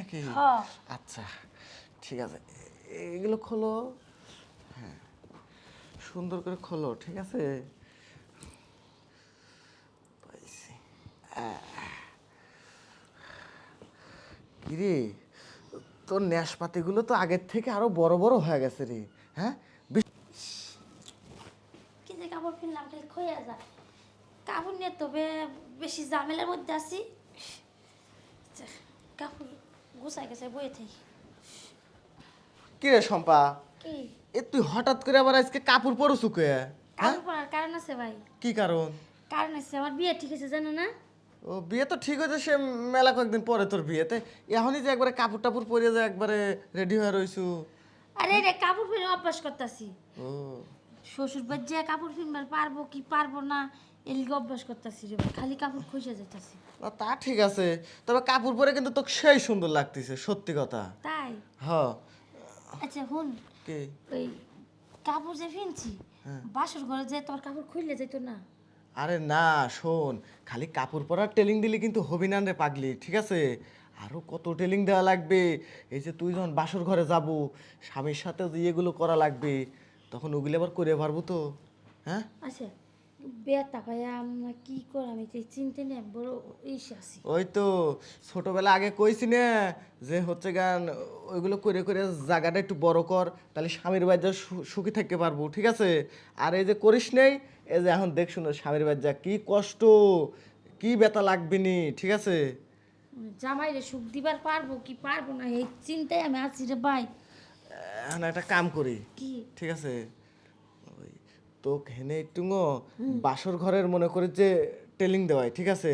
নাকি? হ্যাঁ। আচ্ছা ঠিক আছে, এগুলো খোলো। হ্যাঁ, সুন্দর করে খোলো, ঠিক আছে? পাইছি। কিরে, তোর ন্যাশপাতিগুলো তো আগের থেকে আরো বড় বড় হয়ে গেছে রে। হ্যাঁ, কি যে কাপড় কিনলাম খালি খইয়া যায়। কাপড় নিয়ে তবে বেশি ঝামেলার মধ্যে আছি। আচ্ছা, কাপড় গুছাই গেছে বইয়ে থাকি। কিরে শম্পা, কি তুই হঠাৎ করে আবার আজকে কাপড় পরছু কে? হ্যাঁ, কাপড় পরার কারণ আছে ভাই। কি কারণ? কারণ আছে আমার বিয়ে ঠিক আছে জানো না? ও, বিয়ে তো ঠিক হয়েছে, সে মেলা কয়েকদিন পরে তোর বিয়েতে। এখনই যে একবারে কাপড় টাপড় পরে যে একবারে রেডি হয়ে রইছু। আরে রে কাপড় পরে অভ্যাস করতেছি। ও, শ্বশুর বাড়ি যে কাপড় কিনবার পারবো কি পারবো না এলিগে অভ্যাস করতেছি রে ভাই। খালি কাপড় খসে যাইতাছি। না তা ঠিক আছে, তবে কাপড় পরে কিন্তু তোকে সেই সুন্দর লাগতেছে, সত্যি কথা। তাই? হ। আচ্ছা হুন, কি? ওই কাপড় যে কিনছি হ্যাঁ। বাসর ঘরে যে তোমার কাপড় খুললে যাইতো না? আরে না, শোন, খালি কাপড় পরার ট্রেলিং দিলে কিন্তু হবি না রে পাগলি, ঠিক আছে? আরো কত ট্রেলিং দেওয়া লাগবে। এই যে তুই যখন বাসর ঘরে যাব, স্বামীর সাথে যে এগুলো করা লাগবে, তখন ওগুলো আবার করে পারবো তো? হ্যাঁ। আচ্ছা বেতা ভাইয়া আমরা কি করে আমি তো চিনতে নেই বড় ইসে আছি। ওই তো ছোটবেলা আগে কইছি না, যে হচ্ছে গান ওইগুলো করে করে জায়গাটা একটু বড় কর, তাহলে স্বামীর বাড়িতে সুখী থাকতে পারবো, ঠিক আছে? আর এই যে করিস নেই, এই যে এখন দেখ শুনো স্বামীর বাড়িতে কি কষ্ট, কি ব্যথা লাগবে নি, ঠিক আছে? জামাইরে সুখ দিবার পারবো কি পারবো না এই চিন্তায় আমি আছি রে ভাই। এখন একটা কাম করি, কি? ঠিক আছে? ওই তো হেনে একটু বাসর ঘরের মনে করি যে টেলিং দেওয়ায়, ঠিক আছে?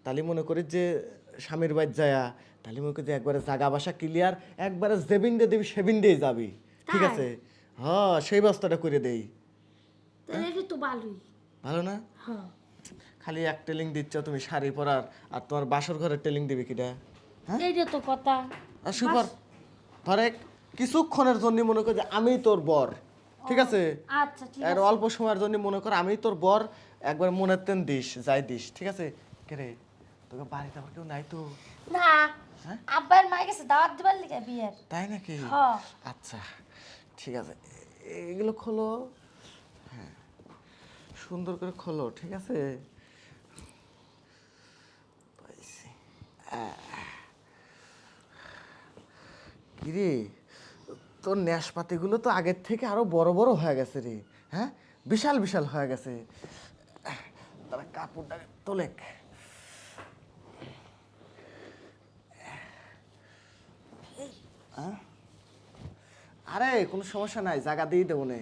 তাহলে মনে করি যে স্বামীর বাড়ি যায়া, তাহলে মনে করি যে একবারে জাগা বাসা ক্লিয়ার, একবারে জেবিন দিয়ে দিবি সেবিন দিয়ে যাবি, ঠিক তাই? আছে? হ্যাঁ, সেই ব্যবস্থাটা করে দেই। তাহলে এটা তো ভালোই। ভালো না? হ্যাঁ। খালি এক টেলিং দিচ্ছ তুমি শাড়ি পরার, আর তোমার বাসর ঘরের টেলিং দিবি কিটা? হ্যাঁ, এইটা তো কথা। আর সুপার। ধরে কিছুক্ষণের জন্য মনে কর যে আমি তোর বর, ঠিক আছে? আচ্ছা ঠিক আর আছে। অল্প সময়ের জন্য মনে কর আমি তোর বর, একবার মনের তেন দিস, যাই দিস, ঠিক আছে? কে রে, তোকে বাড়িতে আবার কেউ নাই তো? না হ্যাঁ? আব্বার মায়ের কাছে দাওয়াত দিবার লিগে বিয়ের। তাই নাকি? হ্যাঁ। আচ্ছা ঠিক আছে, এগুলো খোলো। হ্যাঁ, সুন্দর করে খোলো, ঠিক আছে? পাইছি। কিরে, তোর ন্যাশপাতিগুলো তো আগের থেকে আরো বড় বড় হয়ে গেছে রে। হ্যাঁ, বিশাল বিশাল হয়ে গেছে। তারা কাপড়টা তোলেক। আরে কোনো সমস্যা নাই, জায়গা দিয়ে দেবো নে।